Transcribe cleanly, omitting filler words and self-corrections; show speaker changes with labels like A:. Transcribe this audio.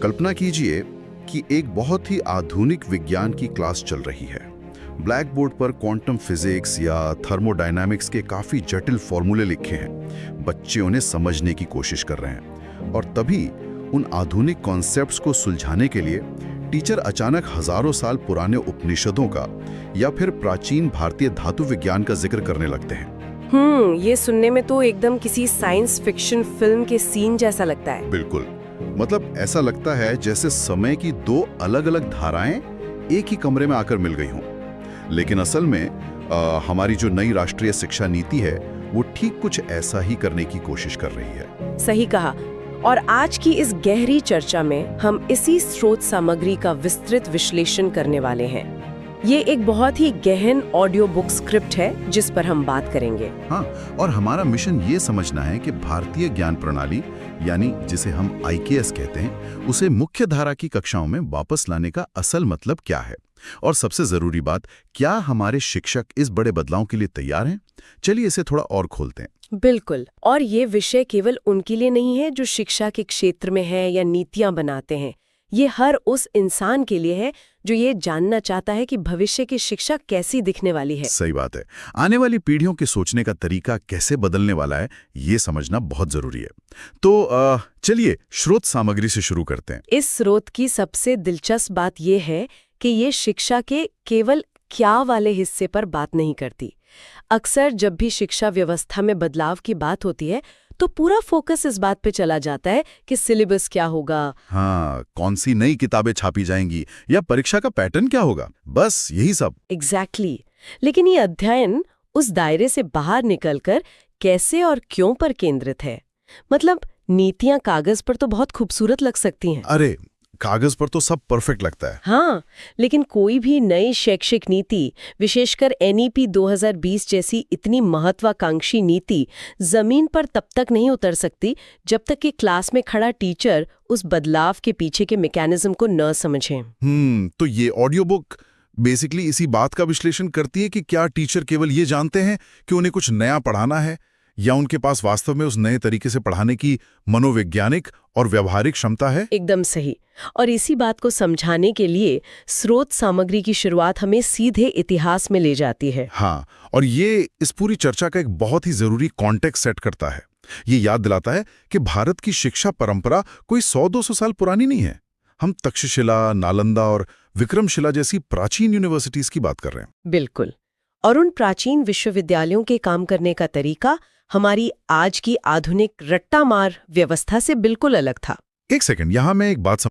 A: कल्पना कीजिए कि एक बहुत ही आधुनिक विज्ञान की क्लास चल रही है। ब्लैक बोर्ड पर क्वांटम फिजिक्स या थर्मोडायनामिक्स के काफ़ी जटिल फॉर्मूले लिखे हैं। बच्चे उन्हें समझने की कोशिश कर रहे हैं और तभी उन आधुनिक कॉन्सेप्ट्स को सुलझाने के लिए टीचर अचानक हजारों साल पुराने उपनिषदों का या फिर प्राचीन भारतीय धातु विज्ञान का जिक्र करने लगते हैं।
B: ये सुनने में तो एकदम किसी साइंस फिक्शन फिल्म के सीन जैसा लगता है।
A: बिल्कुल, मतलब ऐसा लगता है जैसे समय की दो अलग-अलग धाराएं एक ही कमरे में आकर मिल गई हों। लेकिन असल में हमारी जो नई राष्ट्रीय शिक्षा नीति है वो ठीक कुछ ऐसा ही करने की कोशिश कर रही है।
B: सही कहा। और आज की इस गहरी चर्चा में हम इसी स्रोत सामग्री का विस्तृत विश्लेषण करने वाले हैं। ये एक बहुत ही गहन ऑडियो बुक स्क्रिप्ट है जिस पर हम बात करेंगे।
A: हाँ, और हमारा मिशन ये समझना है कि भारतीय ज्ञान प्रणाली यानी जिसे हम IKS कहते हैं, उसे मुख्य धारा की कक्षाओं में वापस लाने का असल मतलब क्या है और सबसे जरूरी बात, क्या हमारे शिक्षक इस बड़े बदलाव के लिए तैयार हैं? चलिए इसे थोड़ा और खोलते हैं।
B: बिल्कुल। और ये विषय केवल उनके लिए नहीं है जो शिक्षा के क्षेत्र में है या नीतियां बनाते हैं। ये हर उस इंसान के लिए है जो ये जानना चाहता है कि भविष्य की शिक्षा कैसी दिखने वाली है।
A: सही बात है। आने वाली पीढ़ियों के सोचने का तरीका कैसे बदलने वाला है, ये समझना बहुत जरूरी है। तो चलिए स्रोत सामग्री से शुरू करते हैं।
B: इस स्रोत की सबसे दिलचस्प बात यह है कि ये शिक्षा के केवल क्या वाले हिस्से पर बात नहीं करती। अक्सर जब भी शिक्षा व्यवस्था में बदलाव की बात होती है तो पूरा फोकस इस बात पे चला जाता है कि सिलेबस क्या होगा,
A: हाँ, कौन सी नई किताबें छापी जाएंगी या परीक्षा का पैटर्न क्या होगा, बस यही सब।
B: एग्जैक्टली। लेकिन ये अध्ययन उस दायरे से बाहर निकलकर कैसे और क्यों पर केंद्रित है। मतलब नीतियां कागज पर तो बहुत खूबसूरत लग सकती हैं।
A: अरे कागज पर तो सब परफेक्ट लगता है।
B: हाँ, लेकिन कोई भी नई शैक्षिक नीति, विशेषकर NEP 2020 जैसी इतनी महत्वाकांक्षी नीति जमीन पर तब तक नहीं उतर सकती जब तक कि क्लास में खड़ा टीचर उस बदलाव के पीछे के मैकेनिज्म को न समझे।
A: तो ये ऑडियो बुक बेसिकली इसी बात का विश्लेषण करती है कि क्या टीचर केवल ये जानते हैं कि उन्हें कुछ नया पढ़ाना है या उनके पास वास्तव में उस नए तरीके से पढ़ाने की मनोवैज्ञानिक और व्यावहारिक क्षमता है।
B: एकदम सही। और इसी बात को समझाने के लिए स्रोत सामग्री की शुरुआत हमें सीधे इतिहास में ले जाती है।
A: हाँ, और ये इस पूरी चर्चा का एक बहुत ही जरूरी कॉन्टेक्स्ट सेट करता है। ये याद दिलाता है कि भारत की शिक्षा परंपरा कोई 100-200 साल पुरानी नहीं है। हम तक्षशिला, नालंदा और विक्रमशिला जैसी प्राचीन यूनिवर्सिटीज की बात कर रहे हैं।
B: बिल्कुल। और उन प्राचीन विश्वविद्यालयों के काम करने का तरीका हमारी आज की आधुनिक रट्टामार व्यवस्था से बिल्कुल अलग था।
A: एक सेकंड, यहां मैं एक बात